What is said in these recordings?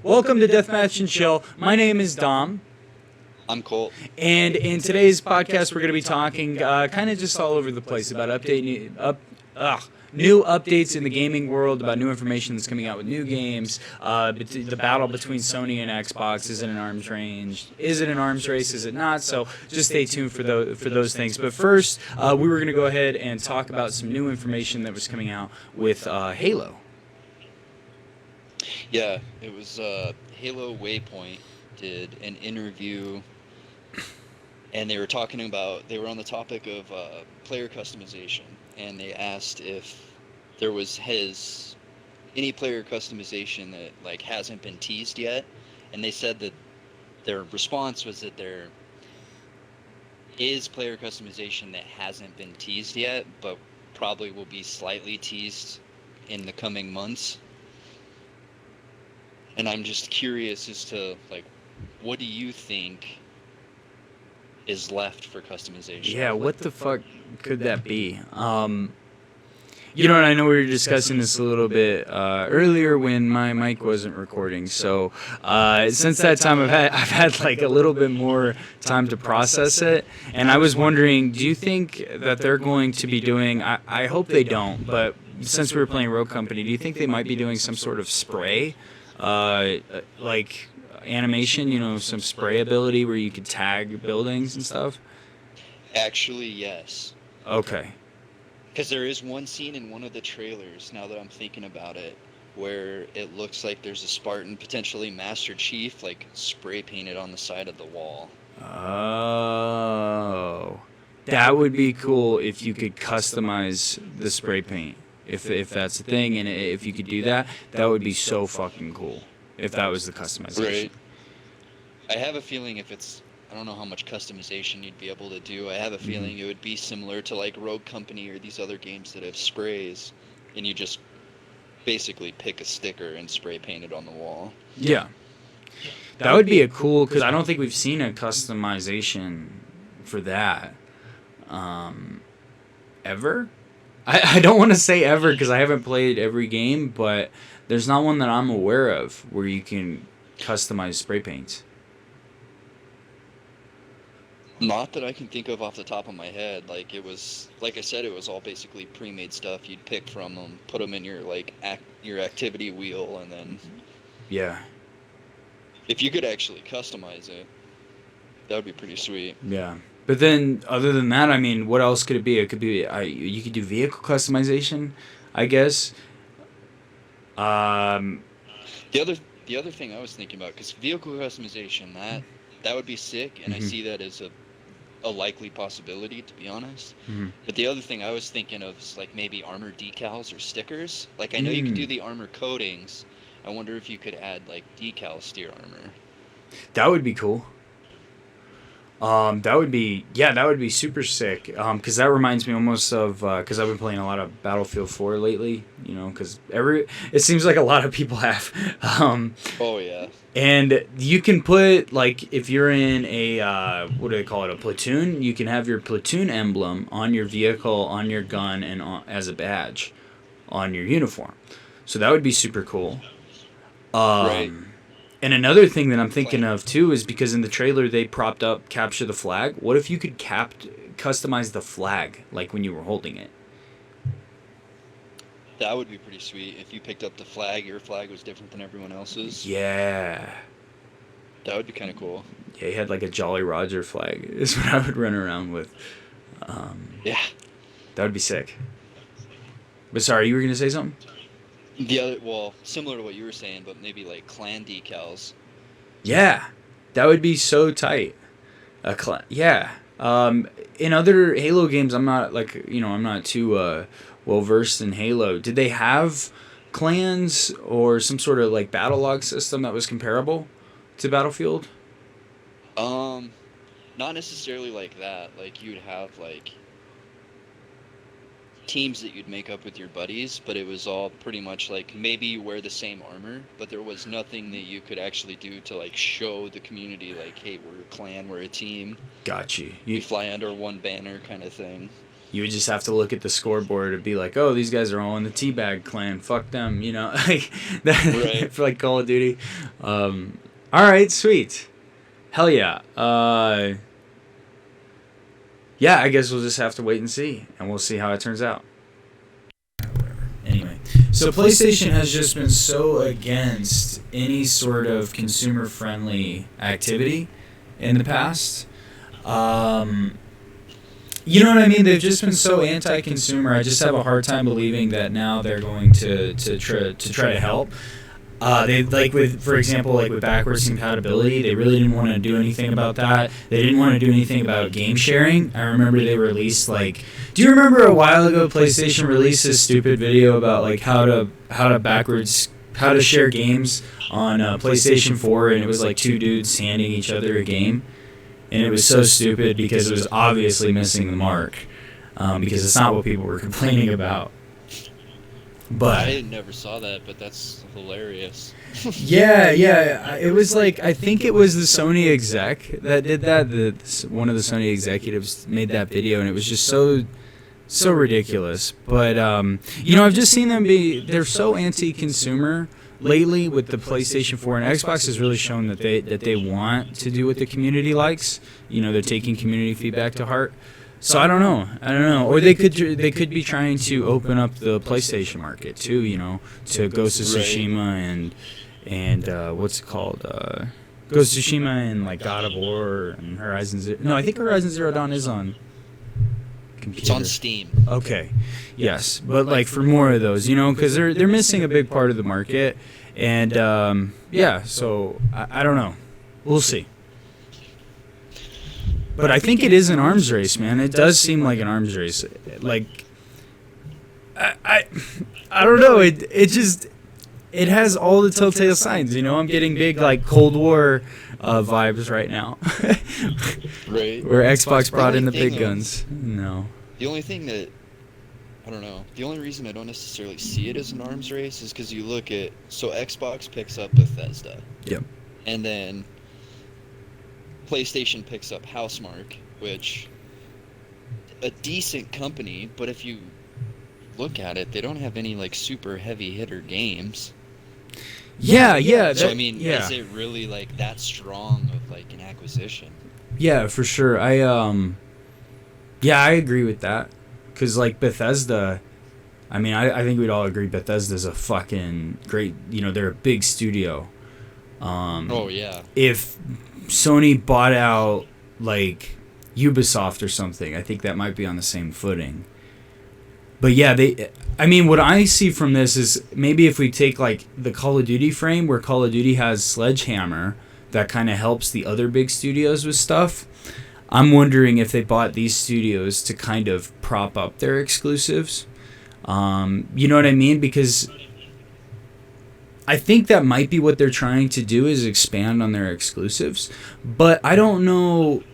Welcome to Deathmatch and Chill. My name is Dom. I'm Colt. And in today's podcast, we're going to be talking kind of just all over the place about new updates in the gaming world, about new information that's coming out with new games, the battle between Sony and Xbox. Is it an arms range? Is it an arms race? Is it not? So just stay tuned for those things. But first, we were going to go ahead and talk about some new information that was coming out with Halo. Yeah, it was Halo Waypoint did an interview, and they were on the topic of player customization, and they asked if there was any player customization that hasn't been teased yet, and they said that their response was that there is player customization that hasn't been teased yet, but probably will be slightly teased in the coming months. And I'm just curious as to, what do you think is left for customization? Yeah, what the fuck could that be? I know we were discussing this a little bit earlier when my mic wasn't recording. So since that time, I've had a little bit more time to process it. And I was wondering, do you think that they're going to be doing? I hope they don't. But since we were playing Rogue Company, do you think they might be doing some sort of spray? Animation, some spray ability where you could tag buildings and stuff? Actually, yes. Okay. Because there is one scene in one of the trailers, now that I'm thinking about it, where it looks like there's a Spartan, potentially Master Chief, spray painted on the side of the wall. Oh. That would be cool if you could customize the spray paint. If that's the thing, and if you could do that, that would be so fucking cool. If that was the customization. Right. I have a feeling I don't know how much customization you'd be able to do. I have a feeling it would be similar to Rogue Company or these other games that have sprays, and you just basically pick a sticker and spray paint it on the wall. Yeah. That would be a cool, because I don't think we've seen a customization for that ever. I don't want to say ever because I haven't played every game, but there's not one that I'm aware of where you can customize spray paints. Not that I can think of off the top of my head. It was, like I said, it was all basically pre-made stuff. You'd pick from them, put them in your your activity wheel, and then yeah. If you could actually customize it, that would be pretty sweet. Yeah. But then, other than that, I mean, what else could it be? It could be you could do vehicle customization, I guess. The other thing I was thinking about, because vehicle customization, that would be sick, and I see that as a likely possibility, to be honest. Mm-hmm. But the other thing I was thinking of is maybe armor decals or stickers. I know you can do the armor coatings. I wonder if you could add decals to your armor. That would be cool. That would be super sick. Because that reminds me almost of because I've been playing a lot of Battlefield 4 lately. Because it seems like a lot of people have. Oh yeah. And you can put if you're in a what do they call it, a platoon, you can have your platoon emblem on your vehicle, on your gun, and as a badge on your uniform. So that would be super cool. Right. And another thing that I'm thinking of, too, is because in the trailer they propped up Capture the Flag. What if you could customize the flag, when you were holding it? That would be pretty sweet. If you picked up the flag, your flag was different than everyone else's. Yeah. That would be kind of cool. Yeah, he had a Jolly Roger flag is what I would run around with. Yeah. That would be sick. But sorry, you were going to say something? Similar to what you were saying, but maybe clan decals. Yeah, that would be so tight. Yeah. In other Halo games, I'm not I'm not too well versed in Halo. Did they have clans or some sort of battle log system that was comparable to Battlefield? Not necessarily like that. You'd have teams that you'd make up with your buddies, but it was all pretty much maybe you wear the same armor, but there was nothing that you could actually do to show the community hey, we're a clan, we're a team. Got you. We fly under one banner kind of thing. You would just have to look at the scoreboard and be like, oh, these guys are all in the Teabag clan. Fuck them, like that Right. for like Call of Duty. All right, sweet. Hell yeah. Yeah, I guess we'll just have to wait and see, and we'll see how it turns out. Anyway, so PlayStation has just been so against any sort of consumer-friendly activity in the past. You know what I mean? They've just been so anti-consumer. I just have a hard time believing that now they're going to try to help. They for example, with backwards compatibility, they really didn't want to do anything about that. They didn't want to do anything about game sharing. I remember they released do you remember a while ago PlayStation released this stupid video about how to share games on PlayStation 4, and it was like two dudes handing each other a game, and it was so stupid because it was obviously missing the mark, because it's not what people were complaining about. But I never saw that, but that's hilarious. yeah, it was I think it was the Sony exec that did that. One of the Sony executives made that video, and it was just so ridiculous. But I've just seen they're so anti-consumer lately with the PlayStation 4, and Xbox has really shown that they want to do what the community likes. They're taking community feedback to heart. So I don't know. Or they could be trying to open up the PlayStation market too, to Ghost of Tsushima and what's it called? Ghost of Tsushima and God of War and Horizon Zero. No, I think Horizon Zero Dawn is on computer. It's on Steam. Okay. Yes, but for more of those, because they're missing a big part of the market, and so I don't know. We'll see. But I think it is an arms race, man. It does seem like an arms race. I don't know. It has all the telltale signs. I'm getting big Cold War vibes right now. Right. Where Xbox brought in the big guns. No. The only thing that I don't know. The only reason I don't necessarily see it as an arms race is because you look at Xbox picks up Bethesda. Yep. And then PlayStation picks up Housemarque, which a decent company, but if you look at it, they don't have any super heavy hitter games. Yeah. So is it really that strong of an acquisition? Yeah, for sure. I agree with that, because Bethesda, I think we'd all agree Bethesda's a fucking great. They're a big studio. Oh yeah. If Sony bought out Ubisoft or something, I think that might be on the same footing. But yeah, what I see from this is maybe if we take the Call of Duty frame, where Call of Duty has Sledgehammer that kind of helps the other big studios with stuff. I'm wondering if they bought these studios to kind of prop up their exclusives. You know what I mean? Because I think that might be what they're trying to do, is expand on their exclusives. But I don't know,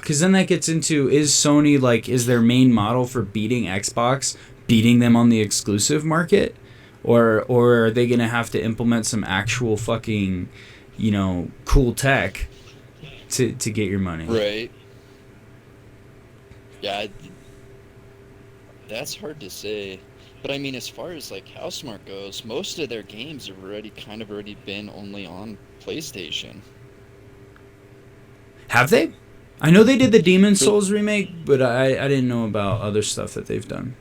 because then that gets into, is Sony is their main model for beating Xbox, beating them on the exclusive market? Or are they going to have to implement some actual fucking, cool tech to get your money? Right. Yeah, that's hard to say. But as far as Housemarque goes, most of their games have already been only on PlayStation. Have they? I know they did the Demon's Souls remake, but I didn't know about other stuff that they've done.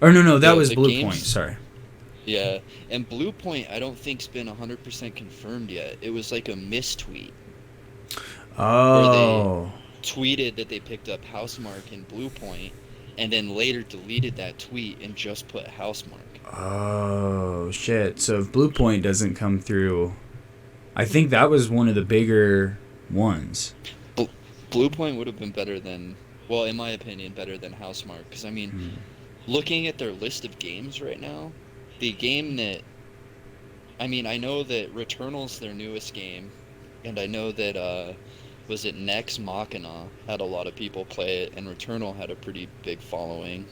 Or no, that was Bluepoint. Sorry. Yeah, and Bluepoint I don't think's been 100% confirmed yet. It was a mistweet. Oh. Where they tweeted that they picked up Housemarque and Bluepoint, and then later deleted that tweet and just put Housemarque. Oh, shit. So if Bluepoint doesn't come through, I think that was one of the bigger ones. Bluepoint would have been better than, well, in my opinion, better than Housemarque. Because, looking at their list of games right now, the game that, I know that Returnal's their newest game, and I know that, was it Nex Machina had a lot of people play it, and Returnal had a pretty big following.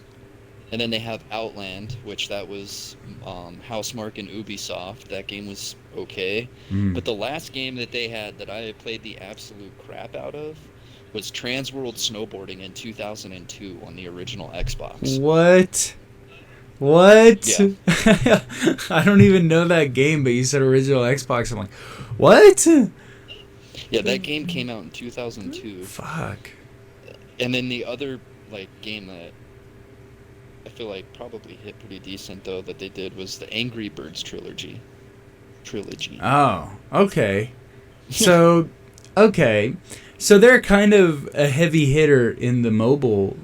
And then they have Outland, which that was Housemarque and Ubisoft. That game was okay. But the last game that they had that I played the absolute crap out of was Transworld Snowboarding in 2002 on the original Xbox. What? What? Yeah. I don't even know that game, but you said original Xbox. I'm like, what? Yeah, that game came out in 2002. Fuck. And then the other like game that I feel like probably hit pretty decent though that they did was the Angry Birds trilogy. Oh, okay. So, okay. So they're kind of a heavy hitter in the mobile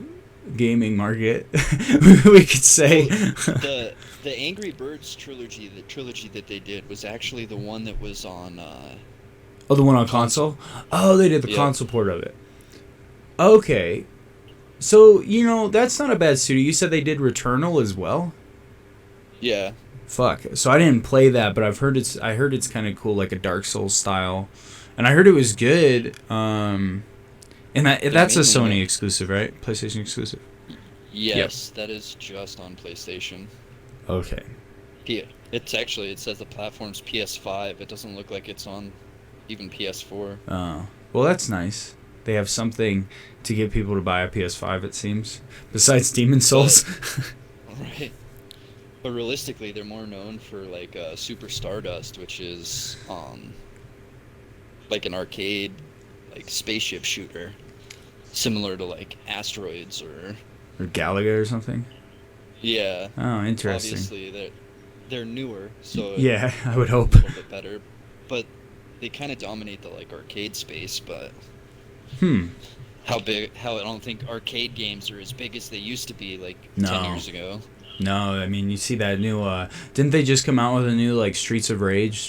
gaming market, we could say. Well, the Angry Birds trilogy, the trilogy that they did was actually the one that was on Oh, the one on console? Oh, they did the console port of it. Okay. So, that's not a bad studio. You said they did Returnal as well? Yeah. Fuck. So I didn't play that, but I heard it's kind of cool, like a Dark Souls style. And I heard it was good. And that's a Sony exclusive, right? PlayStation exclusive? Yes, that is just on PlayStation. Okay. Yeah. It says the platform's PS5. It doesn't look like it's on even PS4. Oh. Well, that's nice. They have something to get people to buy a PS5, it seems. Besides Demon Souls. Right. But realistically, they're more known for like Super Stardust, which is like an arcade, like spaceship shooter, similar to like Asteroids or Galaga or something. Yeah. Oh, interesting. Obviously, they're newer, so yeah, I would hope a little bit better. But they kind of dominate the like arcade space. But how I don't think arcade games are as big as they used to be like 10 years ago. No, I mean, you see that new, didn't they just come out with a new, like, Streets of Rage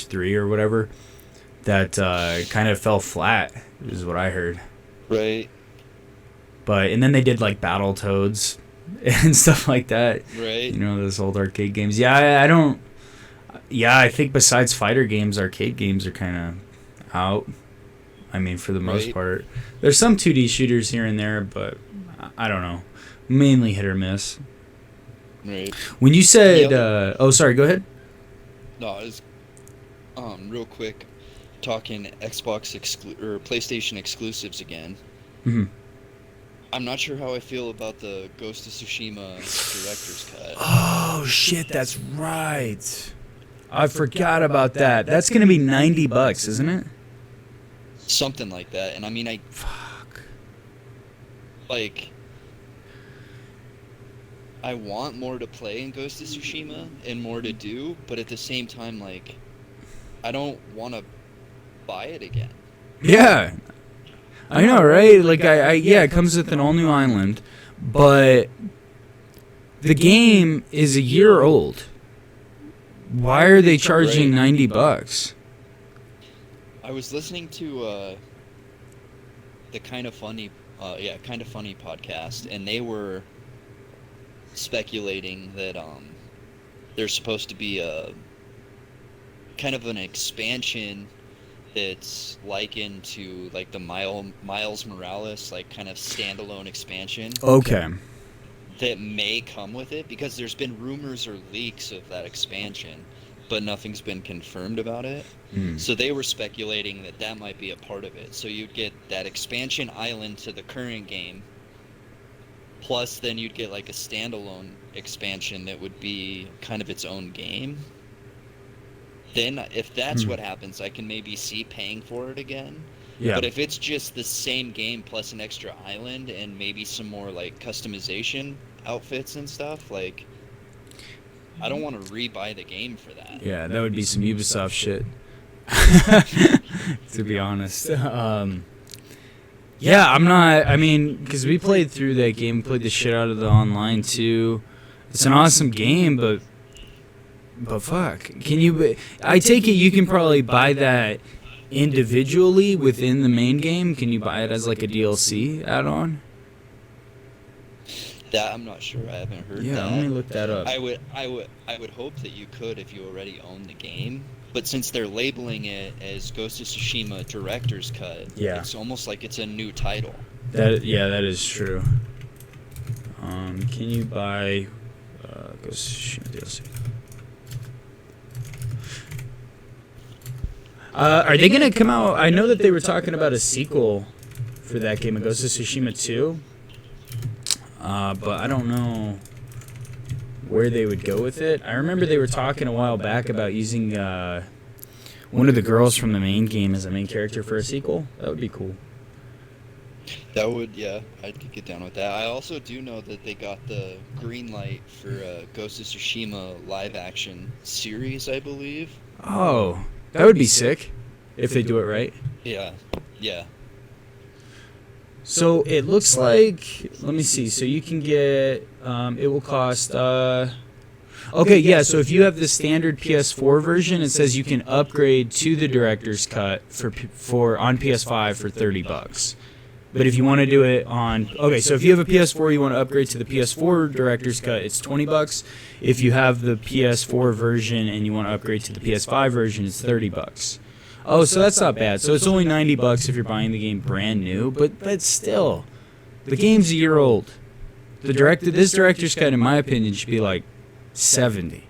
3 or whatever, that kind of fell flat, is what I heard. Right. And then they did, like, Battletoads and stuff like that. Right. Those old arcade games. Yeah, I think besides fighter games, arcade games are kind of out. I mean, for the most part. There's some 2D shooters here and there, but I don't know. Mainly hit or miss. Right. When you said, sorry, go ahead. No, I was, real quick, talking Xbox or PlayStation exclusives again. Mm-hmm. I'm not sure how I feel about the Ghost of Tsushima director's cut. Oh shit, that's right. I forgot about that. That's gonna be $90, isn't it? Something like that, and I mean, Fuck. Like. I want more to play in Ghost of Tsushima and more to do, but at the same time, like, I don't want to buy it again. Yeah. I know, right? Like, it comes with an all-new island, but the game is a year old. Why are they charging $90? I was listening to the Kind of Funny podcast, and they were speculating that there's supposed to be a kind of an expansion that's likened to like the Miles Morales like kind of standalone expansion. Okay. That may come with it because there's been rumors or leaks of that expansion, but nothing's been confirmed about it. So they were speculating that might be a part of it. So you'd get that expansion island to the current game. Plus, then you'd get like a standalone expansion that would be kind of its own game. Then, if that's what happens, I can maybe see paying for it again. Yeah. But if it's just the same game plus an extra island and maybe some more like customization outfits and stuff, like I don't want to rebuy the game for that. Yeah, that would be some Ubisoft shit. To be honest. Yeah, I'm not. I mean, because we played through that game, played the shit out of the online too. It's an awesome game, but fuck, can you? I take it you can probably buy that individually within the main game. Can you buy it as like a DLC add-on? That I'm not sure. I haven't heard that. Yeah, let me look that up. I would hope that you could if you already own the game. But since they're labeling it as Ghost of Tsushima Director's Cut, it's almost like it's a new title. That is true. Can you buy Ghost of Tsushima DLC? Are they gonna come out? I know that they were talking about a sequel for that game of Ghost of Tsushima 2. But I don't know where they would go with it. I remember they were talking a while back about using one of the girls from the main game as a main character for a sequel. That would be cool. That would, yeah, I'd get down with that. I also do know that they got the green light for Ghost of Tsushima live action series, I believe. Oh, that would be sick if they do it right. Yeah, yeah. So it looks like, let me see. So you can get, it will cost, okay, yeah. So if you have the standard PS4 version, it says you can upgrade to the director's cut for on PS5 for $30. But if you want to do it on, okay, so if you have a PS4, you want to upgrade to the PS4 director's cut, it's $20. If you have the PS4 version and you want to upgrade to the PS5 version, it's $30. Oh, so that's not bad. So it's only $90 if you're buying the game brand new, but still, the game's a year old. This director's cut, in my opinion, should be like 70.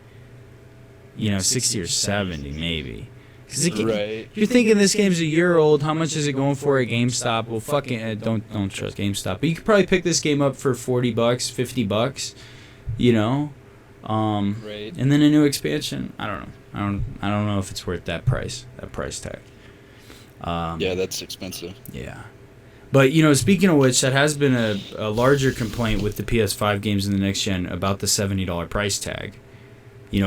60 or 70 maybe. Cause Right. You're thinking this game's a year old. How much is it going for at GameStop? Well, fucking don't trust GameStop. But you could probably pick this game up for $40, $50. Right. And then a new expansion. I don't know. I don't know if it's worth that price tag. Yeah, that's expensive. Yeah. But, speaking of which, that has been a larger complaint with the PS5 games in the next gen about the $70 price tag.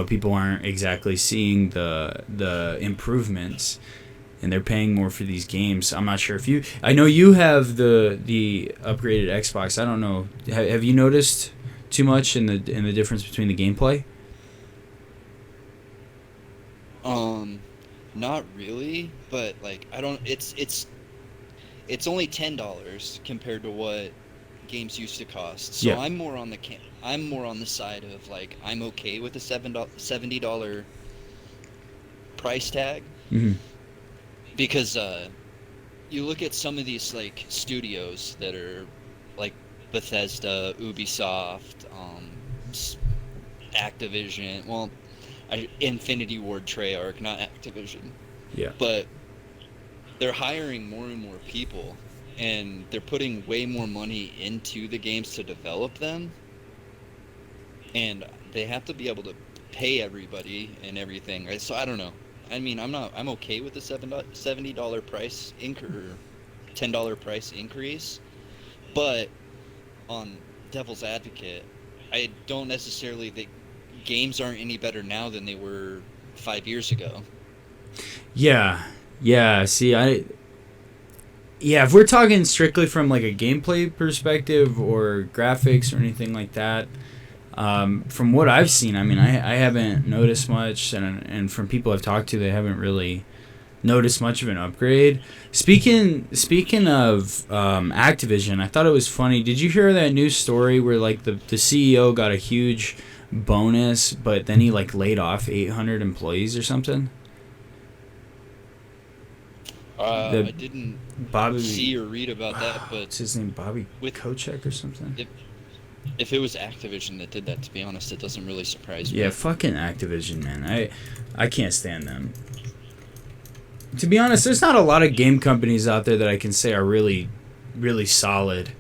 People aren't exactly seeing the improvements, and they're paying more for these games. I'm not sure if I know you have the upgraded Xbox. I don't know. Have you noticed too much in the difference between the gameplay? Not really, but like I don't. It's only $10 compared to what games used to cost. So Yeah. I'm more on the side of like I'm okay with the $70 price tag. Mm-hmm. Because you look at some of these like studios that are like Bethesda, Ubisoft, Activision. Well, Infinity Ward, Treyarch, not Activision. Yeah. But they're hiring more and more people, and they're putting way more money into the games to develop them. And they have to be able to pay everybody and everything, right? So I don't know. I mean, I'm okay with the $70 price $10 price increase, but on devil's advocate, I don't necessarily think games aren't any better now than they were 5 years ago. Yeah. See, if we're talking strictly from like a gameplay perspective or graphics or anything like that, from what I've seen, I mean, I haven't noticed much, and from people I've talked to, they haven't really noticed much of an upgrade. Speaking of Activision, I thought it was funny. Did you hear that news story where like the CEO got a huge bonus, but then he like laid off 800 employees or something? I didn't Bobby, see or read about that, but what's his name? Bobby Kotick or something? If it was Activision that did that, to be honest, it doesn't really surprise me. Yeah, fucking Activision, man. I can't stand them. To be honest, there's not a lot of game companies out there that I can say are really, really solid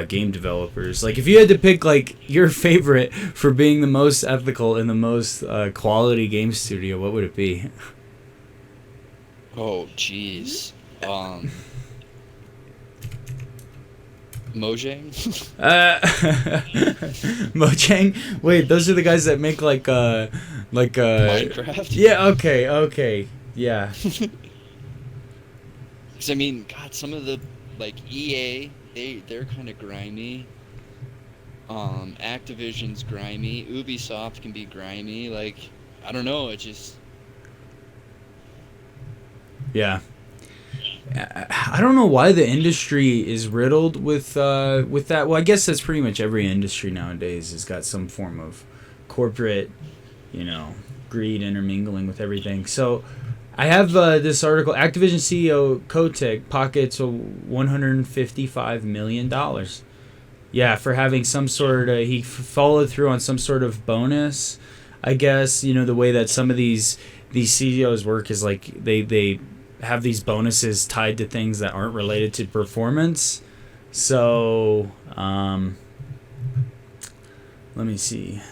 game developers. Like, if you had to pick, like, your favorite for being the most ethical and the most quality game studio, what would it be? Oh, jeez. Mojang? Mojang? Wait, those are the guys that make like Minecraft? Yeah, okay. Yeah. Because I mean, God, some of the like EA, they're kind of grimy. Activision's grimy. Ubisoft can be grimy. Like, I don't know. It just. Yeah. I don't know why the industry is riddled with that. Well, I guess that's pretty much every industry nowadays has got some form of corporate, greed intermingling with everything. So I have this article. Activision CEO Kotick pockets $155 million. Yeah, for having some sort of... He followed through on some sort of bonus. I guess, the way that some of these CEOs work is like they have these bonuses tied to things that aren't related to performance. So, let me see.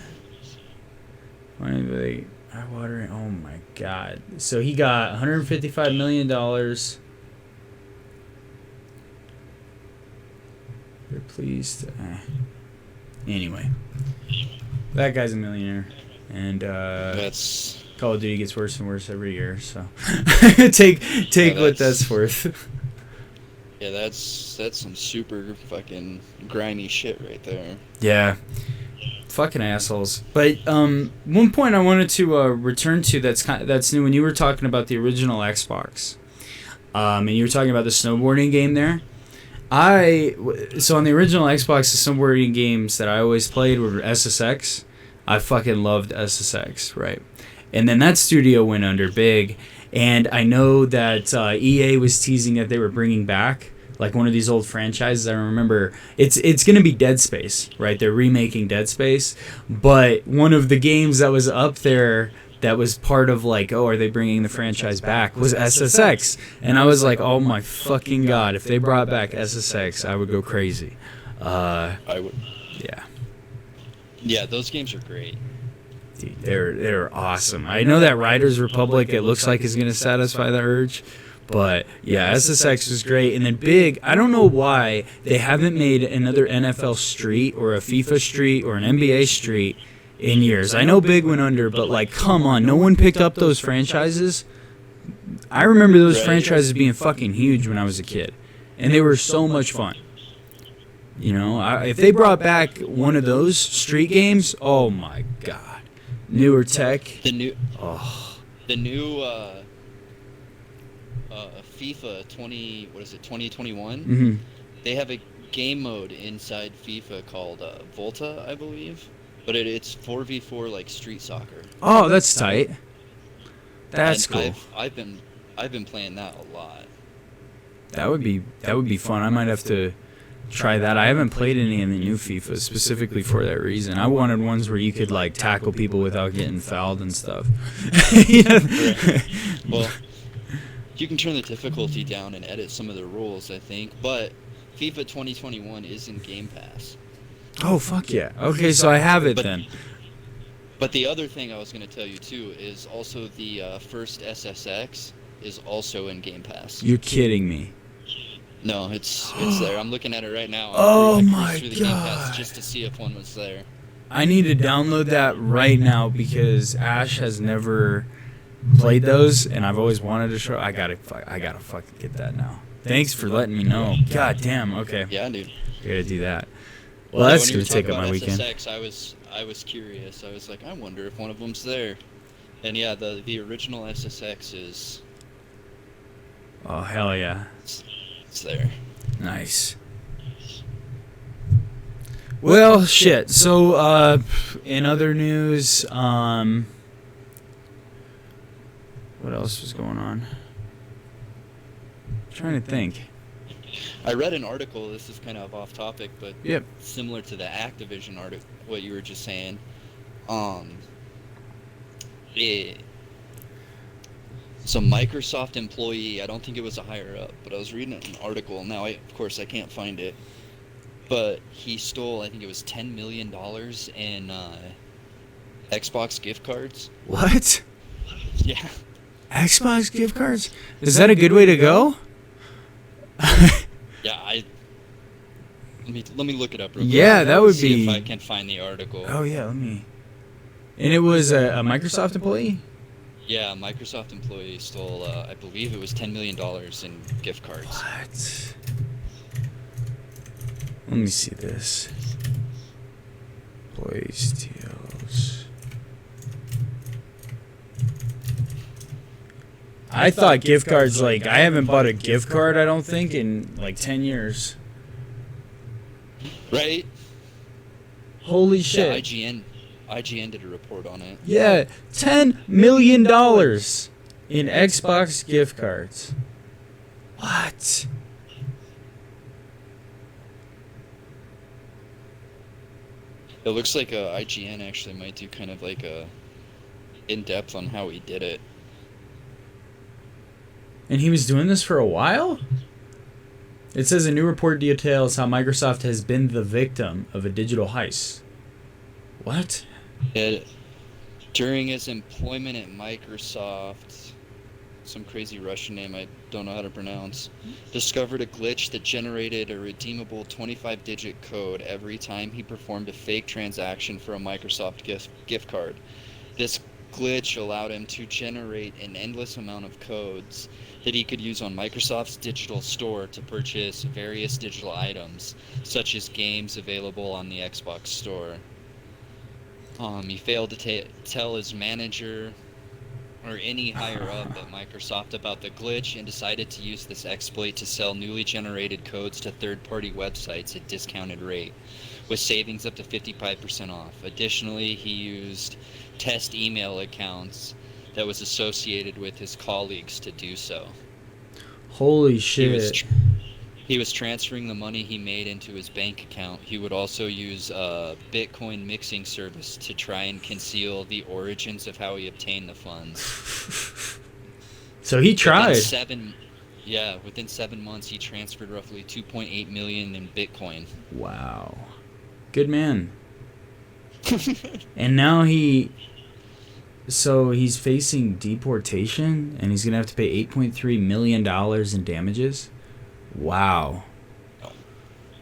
Why are they watering? Oh my God! So he got $155 million. They're pleased. Anyway, that guy's a millionaire, and That's Call of Duty gets worse and worse every year. So take what that's worth. Yeah, that's some super fucking grimy shit right there. Yeah. Fucking assholes. But one point I wanted to return to that's new when you were talking about the original Xbox, and you were talking about the snowboarding game there. So on the original Xbox, the snowboarding games that I always played were SSX. I fucking loved SSX, right? And then that studio went under big, and I know that EA was teasing that they were bringing back like one of these old franchises. I remember it's going to be Dead Space, right? They're remaking Dead Space, but one of the games that was up there that was part of like, oh, are they bringing the franchise back, was SSX. And I was like, oh my fucking God, if they brought back SSX, I would go crazy. I would. Yeah. Yeah, those games are great. Dude, they're awesome. I know that Riders Republic, it looks like, is going to satisfy the urge. But yeah, SSX was great. And then Big, I don't know why they haven't made another NFL Street or a FIFA Street or an NBA Street in years. I know Big went under, but like, come on, no one picked up those franchises. I remember those franchises being fucking huge when I was a kid, and they were so much fun. You know, if they brought back one of those street games, oh my God, newer tech. The new FIFA 2021. Mm-hmm. They have a game mode inside FIFA called Volta, I believe, but it's 4v4 like street soccer. Oh, that's tight. That's and cool. I've been playing that a lot. That would be fun. I might have to try that. I haven't played any of the new FIFA specifically for that reason. I wanted ones where you could like tackle people without getting fouled and stuff. Well, you can turn the difficulty down and edit some of the rules, I think, but FIFA 2021 is in Game Pass. Oh, fuck yeah. Okay, so I have it then. But the other thing I was going to tell you, too, is also the first SSX is also in Game Pass. You're kidding me. No, it's there. I'm looking at it right now. Oh, my through the God. Game Pass just to see if one was there. I need to download that right now because Ash has never played those, and I've always wanted to show. I gotta fucking get that now. Thanks for letting me know. God damn. Okay. Yeah, dude. I gotta do that. Well, that's when you gonna were take talking up my about weekend. SSX, I was curious. I was like, I wonder if one of them's there. And yeah, the original SSX is. Oh hell yeah. It's there. Nice. Well, shit. So, in other news, what else was going on? I'm trying to think. I read an article. This is kind of off topic, but Yep. similar to the Activision article, what you were just saying. Some Microsoft employee. I don't think it was a higher up, but I was reading an article. Now, of course, I can't find it. But he stole, I think it was $10 million in Xbox gift cards. What? Yeah. Xbox gift cards? Is that a good way to go? Yeah, let me look it up real quick. Yeah, that would See be. if I can find the article. Oh yeah, let me. And it was a Microsoft employee? Yeah, a Microsoft employee stole, I believe it was $10 million in gift cards. What? Let me see this. Employee steals. I thought gift cards, like, I haven't bought a gift card, I don't think, in like 10 years. Right? Holy Yeah, shit. IGN did a report on it. Yeah, $10 million in Xbox gift cards. What? It looks like IGN actually might do kind of like a in-depth on how he did it. And he was doing this for a while? It says a new report details how Microsoft has been the victim of a digital heist. What? During his employment at Microsoft, some crazy Russian name I don't know how to pronounce, discovered a glitch that generated a redeemable 25-digit code every time he performed a fake transaction for a Microsoft gift card. This glitch allowed him to generate an endless amount of codes that he could use on Microsoft's digital store to purchase various digital items, such as games available on the Xbox store. He failed to tell his manager or any higher up at Microsoft about the glitch and decided to use this exploit to sell newly generated codes to third-party websites at discounted rate, with savings up to 55% off. Additionally, he used test email accounts that was associated with his colleagues to do so. Holy shit. He was transferring the money he made into his bank account. He would also use a Bitcoin mixing service to try and conceal the origins of how he obtained the funds. So he tried. Within 7 months, he transferred roughly 2.8 million in Bitcoin. Wow. Good man. And now so he's facing deportation, and he's going to have to pay $8.3 million in damages? Wow.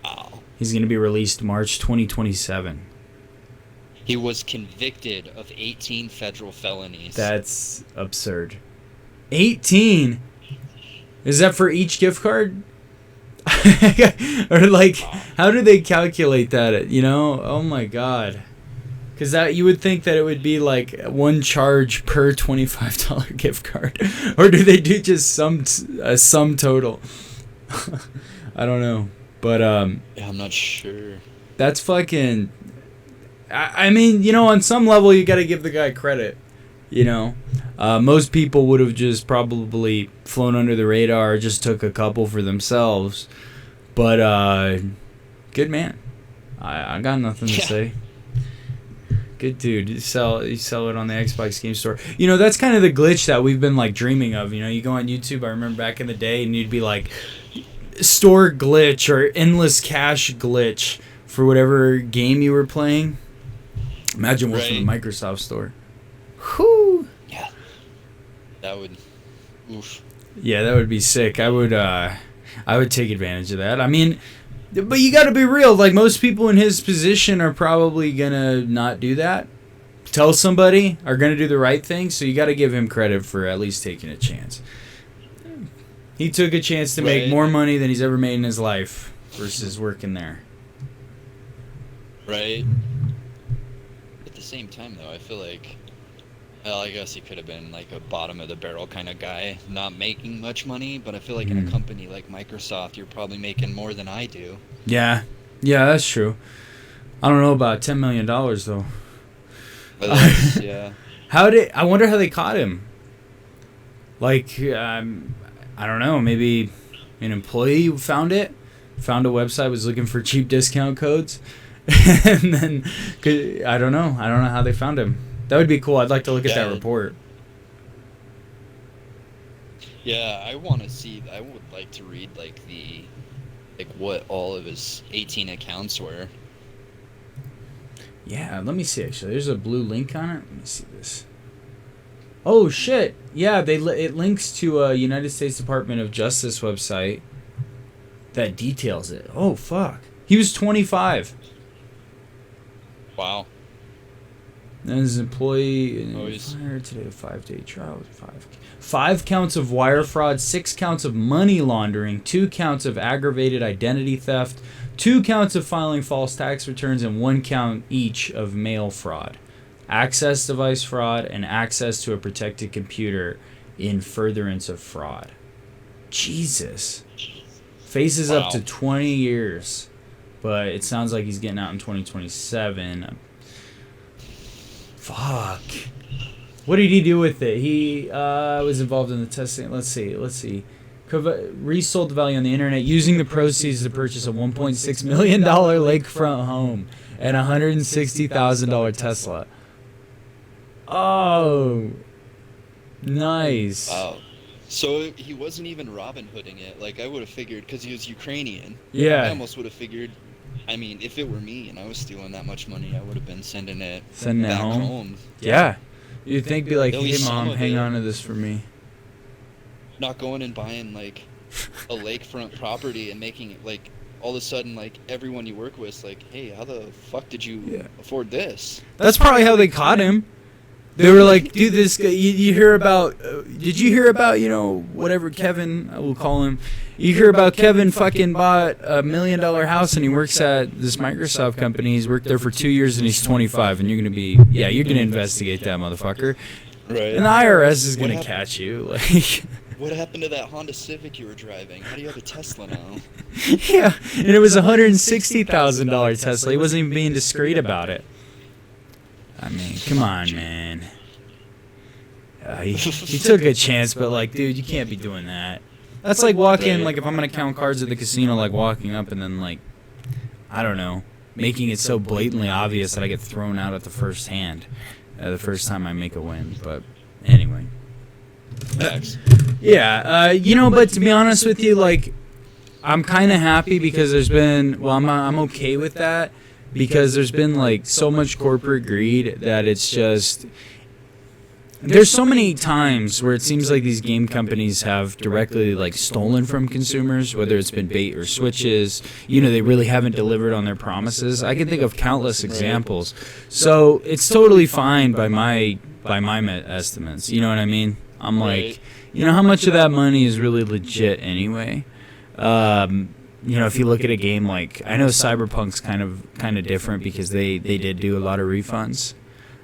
Wow. He's going to be released March 2027. He was convicted of 18 federal felonies. That's absurd. 18? Is that for each gift card? Or like, how do they calculate that? You know? Oh my god. Because that you would think that it would be like one charge per $25 gift card. Or do they do just a sum total? I don't know. But yeah, I'm not sure. That's fucking... I mean, you know, on some level you got to give the guy credit. You know? Most people would have just probably flown under the radar or just took a couple for themselves. But good man. I got nothing to say. Good dude. You sell it on the Xbox Game Store. You know, that's kind of the glitch that we've been like dreaming of. You know, you go on YouTube, I remember back in the day, and you'd be like, store glitch or endless cache glitch for whatever game you were playing. Imagine what's from the Microsoft Store. Whew. Yeah. That would... Oof. Yeah, that would be sick. I would take advantage of that. I mean... But you got to be real. Like, most people in his position are probably going to not do that. Tell somebody, are going to do the right thing. So you got to give him credit for at least taking a chance. He took a chance to make more money than he's ever made in his life versus working there. Right. At the same time, though, I feel like... Well, I guess he could have been like a bottom-of-the-barrel kind of guy, not making much money, but I feel like in a company like Microsoft, you're probably making more than I do. Yeah, that's true. I don't know about $10 million, though. But that's, yeah. I wonder how they caught him. Like, I don't know, maybe an employee found a website, was looking for cheap discount codes, and then, I don't know how they found him. That would be cool. I'd like to look at that report. Yeah, I would like to read what all of his 18 accounts were. Yeah, let me see actually. There's a blue link on it. Let me see this. Oh shit. Yeah, it links to a United States Department of Justice website that details it. Oh fuck. He was 25. Wow. And his employee fired today a 5-day trial with 5 counts of wire fraud, 6 counts of money laundering, 2 counts of aggravated identity theft, 2 counts of filing false tax returns, and 1 count each of mail fraud, access device fraud, and access to a protected computer in furtherance of fraud. Jesus. Faces up to 20 years, but it sounds like he's getting out in 2027. Fuck. What did he do with it? He was involved in the testing. Let's see. Resold the value on the internet using the proceeds to purchase a $1.6 million lakefront home and a $160,000 Tesla. Oh. Nice. Wow. So he wasn't even Robin Hooding it. Like I would have figured, because he was Ukrainian. I Yeah, almost would have figured. I mean, if it were me and I was stealing that much money, I would have been sending it sending it back home. home. Yeah, you'd think be like, At hey least some mom, of hang it. on to this for me. Not going and buying like a lakefront property and making it like all of a sudden like everyone you work with is like, hey, how the fuck did you Yeah. afford this? That's probably how they caught him. They were like, dude, this guy, you hear about, did you hear about, whatever Kevin, I will call him. You hear about Kevin fucking bought $1 million house and he works at this Microsoft company. He's worked there for 2 years and he's 25 and you're going to be, you're going to investigate that motherfucker. Right. And the IRS is What going to happened? catch you. Like, What happened to that Honda Civic you were driving? How do you have a Tesla now? yeah, and it was a $160,000 Tesla. He wasn't even being discreet about it. I mean, come on, man. He took a chance, but like, dude, you can't be doing that. That's like walking, like if I'm gonna count cards at the casino, like walking up and then like, I don't know, making it so blatantly obvious that I get thrown out at the first hand, the first time I make a win. But anyway. Facts. Yeah, but to be honest with you, like, I'm kind of happy because there's been, I'm okay with that because there's been, like, so much corporate greed that it's just, there's so many times where it seems like these game companies have directly, like, stolen from consumers, whether it's been bait or switches, they really haven't delivered on their promises. I can think of countless examples. So it's totally fine by my estimates, you know what I mean? I'm like, how much of that money is really legit anyway? If you look at a game like, I know Cyberpunk's kind of different because they did do a lot of refunds,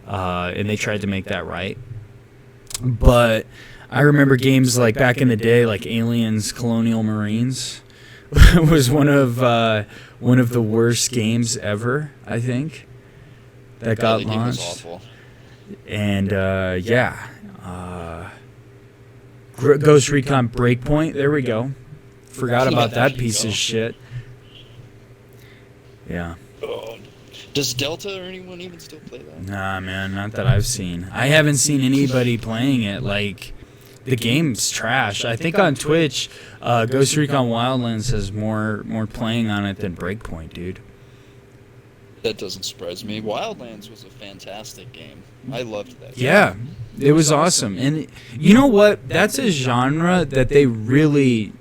and they tried to make that right. But I remember games like back in the day, like Aliens: Colonial Marines, was one of the worst games ever, I think, that got launched. Game was awful. And Ghost Recon Breakpoint. There we go. Forgot about that piece of shit. Yeah. Does Delta or anyone even still play that? Nah, man, not that I've seen. I haven't seen anybody playing it. Like, the game's trash. I think on Twitch, Ghost Recon Wildlands has more playing on it than Breakpoint, dude. That doesn't surprise me. Wildlands was a fantastic game. I loved that game. Yeah, it was awesome. And you know what? That's a genre that they really...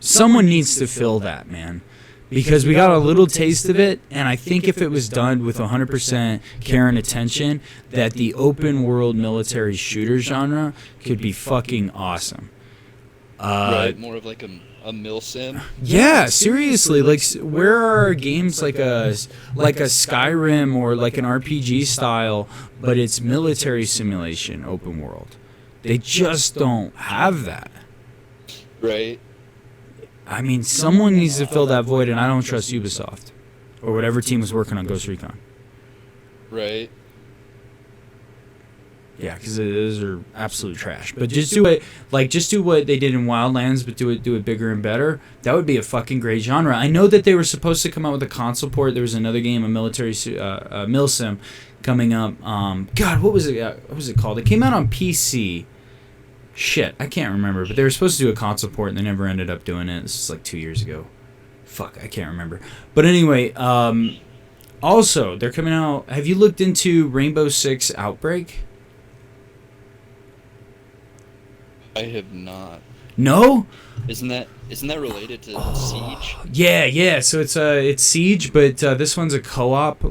Someone needs to fill that, man. Because we got a little taste of it, and I think if it was done with 100% care and attention, that the open world military shooter genre could be fucking awesome. Right, more of like a milsim. Yeah, seriously, like where are games like a Skyrim or like an RPG style, but it's military simulation open world? They just don't have that. Right. I mean, someone needs to fill that void, and I don't trust Ubisoft or whatever team was working on Ghost Recon. Right. Yeah, because those are absolute trash. But just do it, just do what they did in Wildlands, but do it bigger and better. That would be a fucking great genre. I know that they were supposed to come out with a console port. There was another game, a military milsim, coming up. God, what was it? What was it called? It came out on PC. Shit, I can't remember. But they were supposed to do a console port, and they never ended up doing it. This is like 2 years ago. Fuck, I can't remember. But anyway, also, they're coming out... Have you looked into Rainbow Six Outbreak? I have not. No? Isn't that related to Siege? Yeah. So it's Siege, but this one's a co-op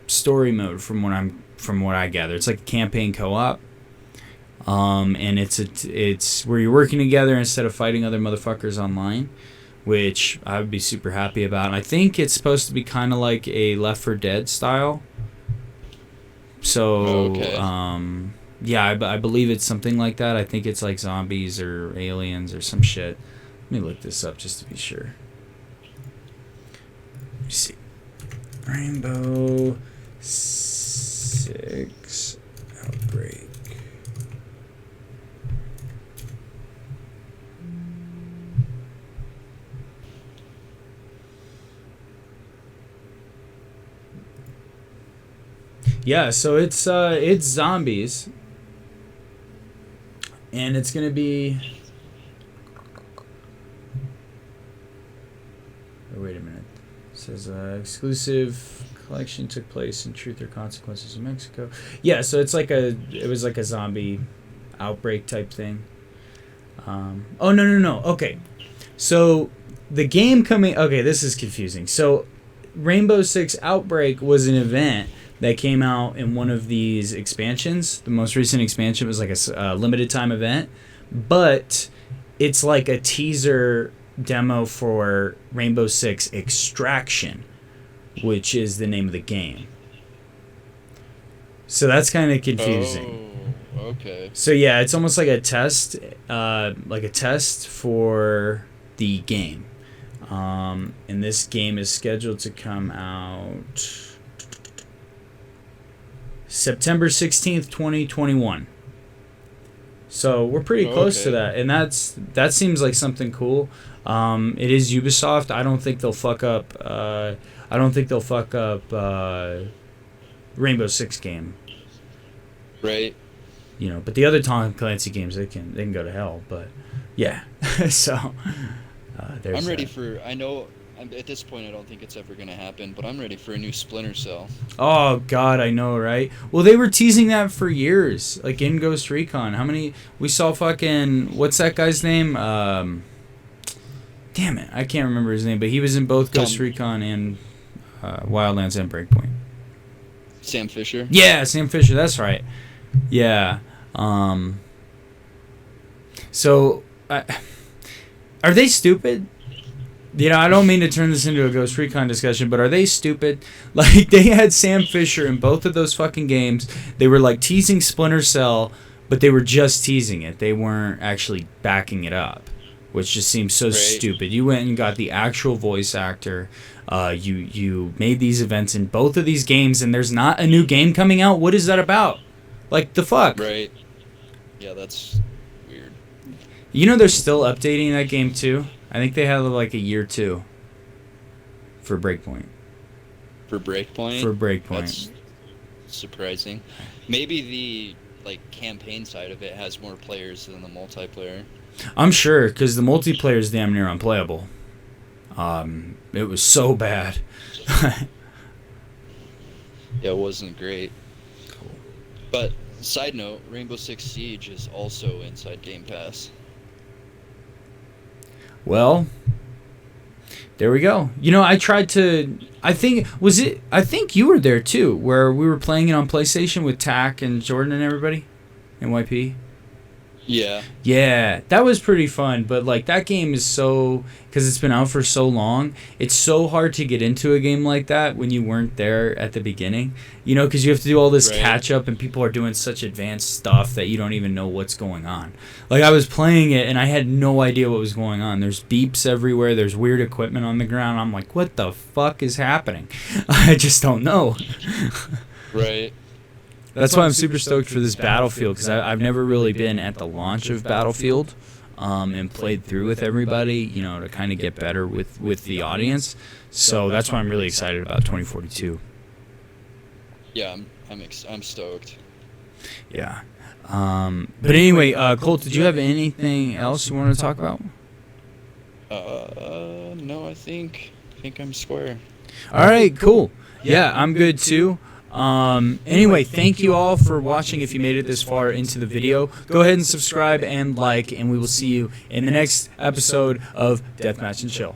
story mode from what I gather. It's like a campaign co-op. And it's where you're working together instead of fighting other motherfuckers online, which I would be super happy about. And I think it's supposed to be kind of like a Left 4 Dead style. So, okay. Yeah, I believe it's something like that. I think it's like zombies or aliens or some shit. Let me look this up just to be sure. Let me see. Rainbow Six Outbreak. Yeah, so it's zombies, and it's gonna be wait a minute. It says exclusive collection took place in Truth or Consequences in Mexico. Yeah, so it was like a zombie outbreak type thing. Oh no. Okay, so the game coming. Okay, this is confusing. So Rainbow Six Outbreak was an event that came out in one of these expansions. The most recent expansion was like a limited time event, but it's like a teaser demo for Rainbow Six Extraction, which is the name of the game. So that's kind of confusing. Oh, okay. So yeah, it's almost like a test for the game. And this game is scheduled to come out September 16th, 2021. So we're pretty close to that, and that seems like something cool. It is Ubisoft. I don't think they'll fuck up. Rainbow Six game. Right. You know, but the other Tom Clancy games they can go to hell. But yeah, so there's. I'm ready for. I know. At this point, I don't think it's ever going to happen, but I'm ready for a new Splinter Cell. Oh, God, I know, right? Well, they were teasing that for years, like in Ghost Recon. How many... We saw fucking... What's that guy's name? Damn it, I can't remember his name, but he was in both Ghost Recon and Wildlands and Breakpoint. Sam Fisher? Yeah, Sam Fisher, that's right. Yeah. So, are they stupid? You know, I don't mean to turn this into a Ghost Recon discussion, but are they stupid? Like, they had Sam Fisher in both of those fucking games. They were, like, teasing Splinter Cell, but they were just teasing it. They weren't actually backing it up, which just seems so stupid. You went and got the actual voice actor. You made these events in both of these games, and there's not a new game coming out? What is that about? Like, the fuck? Right. Yeah, that's weird. You know they're still updating that game, too? I think they have like a year 2 for Breakpoint. For Breakpoint? For Breakpoint. That's surprising. Maybe the campaign side of it has more players than the multiplayer. I'm sure, because the multiplayer is damn near unplayable. It was so bad. Yeah, it wasn't great. Cool. But side note, Rainbow Six Siege is also inside Game Pass. Well, there we go. You know, I think you were there too, where we were playing it on PlayStation with Tack and Jordan and everybody, and YP. Yeah. Yeah, that was pretty fun, but like that game is so, because it's been out for so long, it's so hard to get into a game like that when you weren't there at the beginning, you know, because you have to do all this catch up and people are doing such advanced stuff that you don't even know what's going on. Like I was playing it and I had no idea what was going on. There's beeps everywhere, there's weird equipment on the ground. I'm like, what the fuck is happening? I just don't know. Right. That's why I'm super stoked for this Battlefield, because I've never really been at the launch of Battlefield and played through with everybody, you know, to kind of get better with the audience. So that's why I'm really excited about 2042. Yeah, I'm stoked. Yeah. But anyway, Colt, did you have anything else you want to talk about? No, I think I'm square. All right, cool. Yeah, I'm good too. Anyway, thank you all for watching. If you made it this far into the video, go ahead and subscribe and like, and we will see you in the next episode of Deathmatch and Chill.